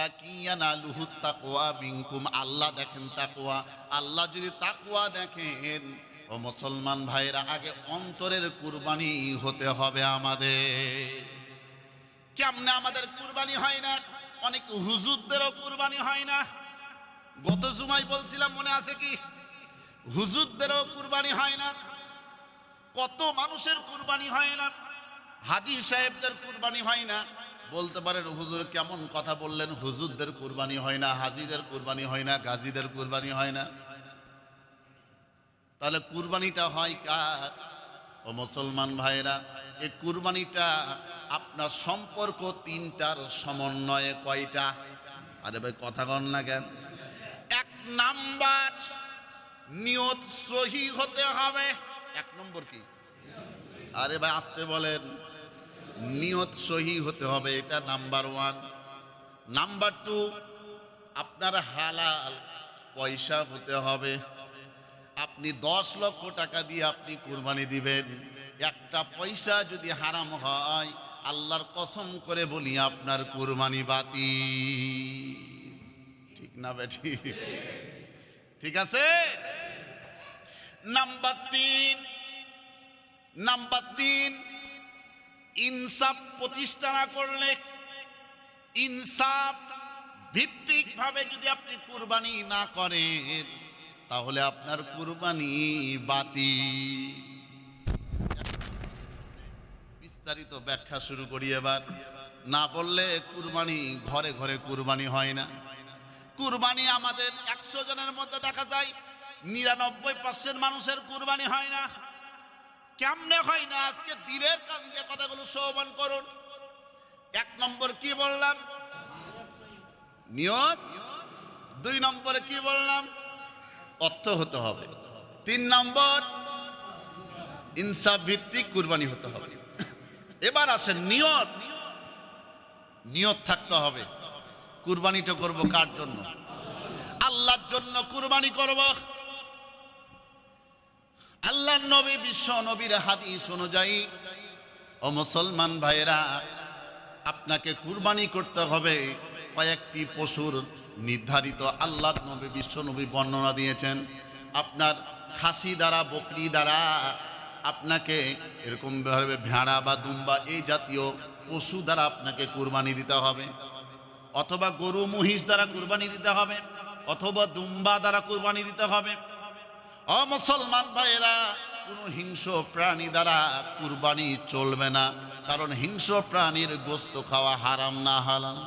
ওয়ালাকিন ইয়ানালুহুত তাকওয়া মিনকুম, আল্লাহ দেখেন তাকওয়া। আল্লাহ যদি তাকওয়া দেখেন, ও মুসলমান ভাইরা, আগে অন্তরের কুরবানি হতে হবে আমাদের। কেমনে আমাদের কুরবানি হয় না? অনেক হুজুরদেরও কুরবানি হয় না। গত জুমায় বলছিলাম, মনে আছে কি? হুজুরদেরও কুরবানি হয় না। কত মানুষের কুরবানি হয় না। হাজী সাহেবদের কুরবানি হয় না। বলতে পারেন হুজুর কেমন কথা বললেন, হুজুরদের কুরবানি হয় না, হাজীদের কুরবানি হয় না, গাজীদের কুরবানি হয় না। তাহলে কুরবানিটা হয় কার? ও মুসলমান ভাইরা, এই কুরবানিটা আপনার সম্পর্ক তিনটার সমন্বয়ে কয়টা? আরে ভাই কথা কন না কেন? এক নাম্বার, নিয়ত সহি হতে হবে। এক নম্বর কি? আরে ভাই আসতে বলেন। নিয়ত সহি হতে হবে, এটা নাম্বার ওয়ান। নাম্বার টু, আপনার হালাল পয়সা হতে হবে। আপনি 10 লক্ষ টাকা দিয়ে আপনি কুরবানি দিবেন, একটা পয়সা যদি হারাম হয়, আল্লাহর কসম করে বলি আপনার কুরবানি বাতিল। ঠিক না বেঠি? ঠিক আছে। নাম্বার তিন, ইনসাফ প্রতিষ্ঠা না করলে, ইনসাফ ভিত্তিক ভাবে যদি আপনি কুরবানি না করেন, তাহলে আপনার কুরবানি বাতিল। বিস্তারিত ব্যাখ্যা শুরু করি এবার। না বললে কুরবানি, ঘরে ঘরে কুরবানি হয় না। কুরবানি আমাদের 100 জনের মধ্যে দেখা যায় 99% মানুষের কুরবানি হয় না। কেমনে হয় না? আজকে দিলের কান দিয়ে কথাগুলো শ্রবণ করুন। এক নম্বর কি বললাম? নিয়ত। 2 নম্বরে কি বললাম? অর্থ হতে হবে। 3 নম্বর, ইনসাফ ভিত্তিক কুরবানি হতে হবে। এবার আসেন নিয়ত। নিয়ত থাকতে হবে। কুরবানিটা করব কার জন্য? আল্লাহর জন্য কুরবানি করব। আল্লাহর নবী, বিশ্ব নবীর হাদিস অনুযায়ী, ও মুসলমান ভাইরা, আপনাকে কুরবানি করতে হবে কয়েকটি পশুর নির্ধারিত। আল্লাহর নবী, বিশ্ব নবী বর্ণনা দিয়েছেন। আপনার খাসি দ্বারা, বকরি দ্বারা আপনাকে এরকম ভাবে ভেড়া বা দুম্বা এই জাতীয় পশু দ্বারা আপনাকে কুরবানি দিতে হবে, অথবা গরু মহিষ দ্বারা কুরবানি দিতে হবে, অথবা দুম্বা দ্বারা কুরবানি দিতে হবে। ও মুসলমান ভাইরা, কোনো হিংস্র প্রাণী দ্বারা কুরবানি চলবে না, কারণ হিংস্র প্রাণীর গোশত খাওয়া হারাম না হালাল?